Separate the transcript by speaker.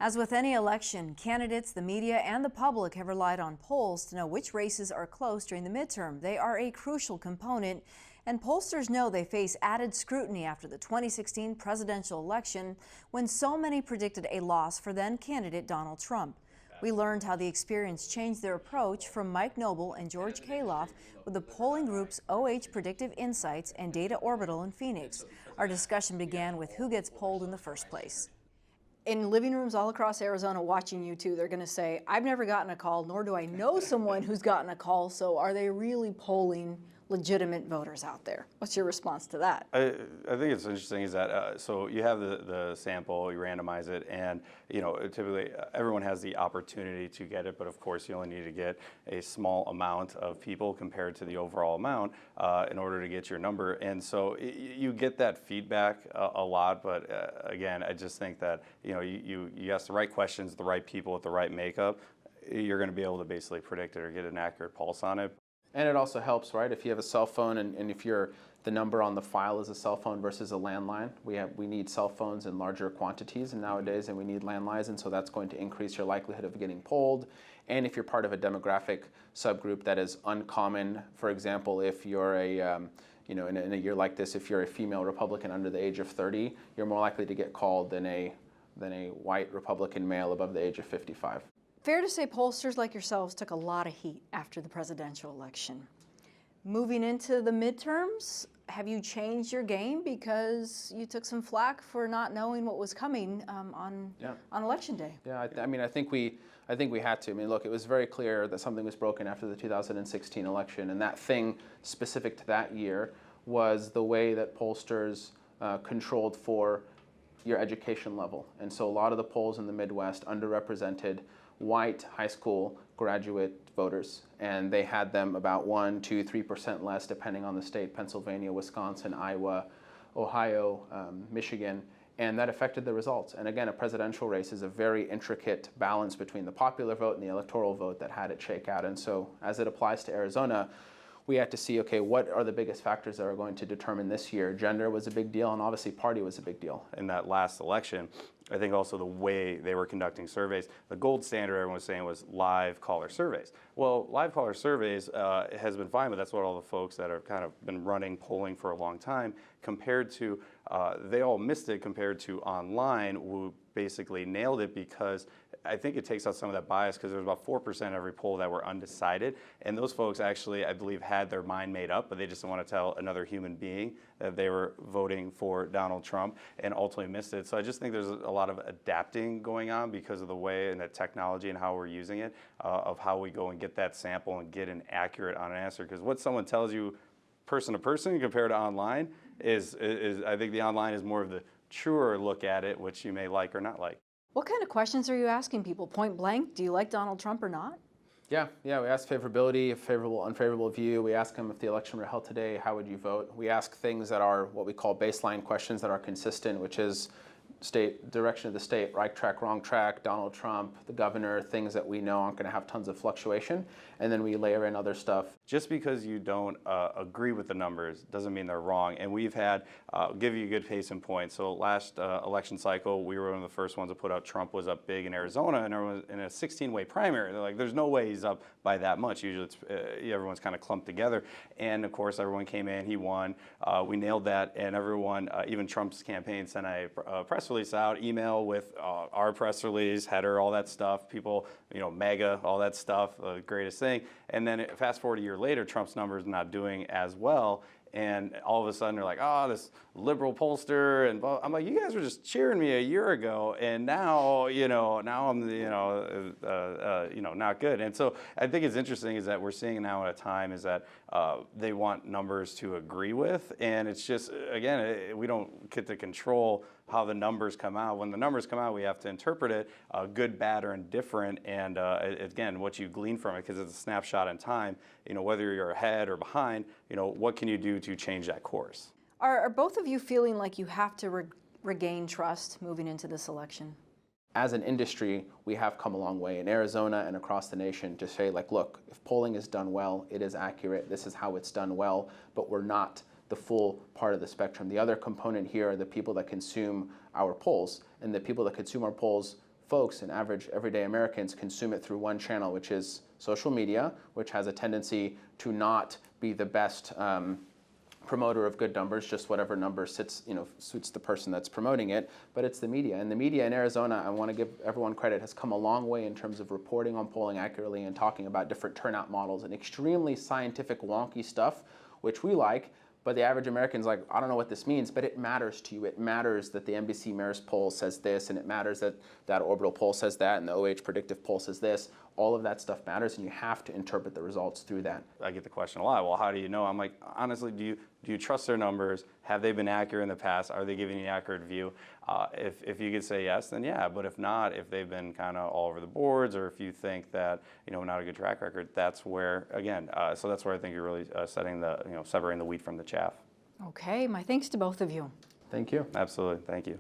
Speaker 1: As with any election, candidates, the media, and the public have relied on polls to know which races are close during the midterm. They are a crucial component, and pollsters know they face added scrutiny after the 2016 presidential election, when so many predicted a loss for then-candidate Donald Trump. We learned how the experience changed their approach from Mike Noble and George Kaloff with the polling group's OH Predictive Insights and Data Orbital in Phoenix. Our discussion began with who gets polled in the first place. In living rooms all across Arizona watching you two, they're going to say, I've never gotten a call, nor do I know someone who's gotten a call, so are they really polling legitimate voters out there? What's your response to that?
Speaker 2: I think it's interesting is that, so you have the sample, you randomize it, and typically everyone has the opportunity to get it, but of course you only need to get a small amount of people compared to the overall amount in order to get your number. And so you get that feedback a lot, but again, I just think that you ask the right questions, the right people with the right makeup, you're going to be able to basically predict it or get an accurate pulse on it.
Speaker 3: And it also helps, right? If you have a cell phone and if the number on the file is a cell phone versus a landline, we need cell phones in larger quantities nowadays, and we need landlines, and so that's going to increase your likelihood of getting polled. And if you're part of a demographic subgroup that is uncommon, for example, if you're in a year like this, if you're a female Republican under the age of 30, you're more likely to get called than a white Republican male above the age of 55.
Speaker 1: Fair to say pollsters like yourselves took a lot of heat after the presidential election. Moving into the midterms, have you changed your game because you took some flack for not knowing what was coming on election day?
Speaker 3: Yeah, I think we had to. I mean, look, it was very clear that something was broken after the 2016 election, and that thing specific to that year was the way that pollsters controlled for your education level. And so a lot of the polls in the Midwest underrepresented white high school graduate voters, and they had them about 1%, 2%, 3% less depending on the state: Pennsylvania, Wisconsin, Iowa, Ohio, Michigan, and that affected the results. And again, a presidential race is a very intricate balance between the popular vote and the electoral vote that had it shake out. And so as it applies to Arizona, we had to see, okay, what are the biggest factors that are going to determine this year? Gender was a big deal, and obviously party was a big deal.
Speaker 2: In that last election, I think also the way they were conducting surveys, the gold standard everyone was saying was live caller surveys. Well, live caller surveys has been fine, but that's what all the folks that have kind of been running polling for a long time compared to, they all missed it compared to online, who basically nailed it, because I think it takes out some of that bias, because there was about 4% every poll that were undecided, and those folks actually, I believe, had their mind made up, but they just didn't want to tell another human being that they were voting for Donald Trump, and ultimately missed it. So I just think there's a lot of adapting going on because of the way and the technology and how we're using it, of how we go and get that sample and get an accurate on an answer. Because what someone tells you person to person compared to online is I think the online is more of the truer look at it, which you may like or not like.
Speaker 1: What kind of questions are you asking people? Point blank, do you like Donald Trump or not?
Speaker 3: Yeah, we ask favorability, favorable, unfavorable view. We ask them if the election were held today, how would you vote? We ask things that are what we call baseline questions that are consistent, which is state, direction of the state, right track, wrong track, Donald Trump, the governor, things that we know aren't going to have tons of fluctuation, and then we layer in other stuff.
Speaker 2: Just because you don't agree with the numbers doesn't mean they're wrong. And we've had, I'll give you a good case in point. So last election cycle, we were one of the first ones to put out Trump was up big in Arizona, and everyone in a 16-way primary. They're like, there's no way he's up by that much. Usually it's, everyone's kind of clumped together. And of course, everyone came in, he won. We nailed that, and everyone, even Trump's campaign, sent a press release out, email with our press release, header, all that stuff. People, MAGA, all that stuff, the greatest thing. And then fast forward a year later, Trump's numbers not doing as well. And all of a sudden they're like, oh, this liberal pollster, and I'm like, you guys were just cheering me a year ago, and now, now I'm, not good. And so I think it's interesting is that we're seeing now at a time is that they want numbers to agree with, and it's just, again, we don't get to control how the numbers come out. When the numbers come out, we have to interpret it, good, bad, or indifferent, and again, what you glean from it, because it's a snapshot in time, whether you're ahead or behind, what can you do to change that course?
Speaker 1: Are both of you feeling like you have to regain trust moving into this election?
Speaker 3: As an industry, we have come a long way in Arizona and across the nation to say, like, look, if polling is done well, it is accurate, this is how it's done well, but we're not the full part of the spectrum. The other component here are the people that consume our polls, and the people that consume our polls folks and average everyday Americans consume it through one channel, which is social media, which has a tendency to not be the best promoter of good numbers, just whatever number suits the person that's promoting it, but it's the media. And the media in Arizona, I want to give everyone credit, has come a long way in terms of reporting on polling accurately and talking about different turnout models and extremely scientific, wonky stuff, which we like, but the average American's like, I don't know what this means, but it matters to you. It matters that the NBC Marist poll says this, and it matters that that Orbital poll says that, and the OH Predictive poll says this. All of that stuff matters, and you have to interpret the results through that.
Speaker 2: I get the question a lot. Well, how do you know? I'm like, honestly, do you trust their numbers? Have they been accurate in the past? Are they giving you an accurate view? If you could say yes, then yeah. But if not, if they've been kind of all over the boards, or if you think that not a good track record, that's where again. So that's where I think you're really setting the separating the wheat from the chaff.
Speaker 1: Okay, my thanks to both of you.
Speaker 3: Thank you.
Speaker 2: Absolutely. Thank you.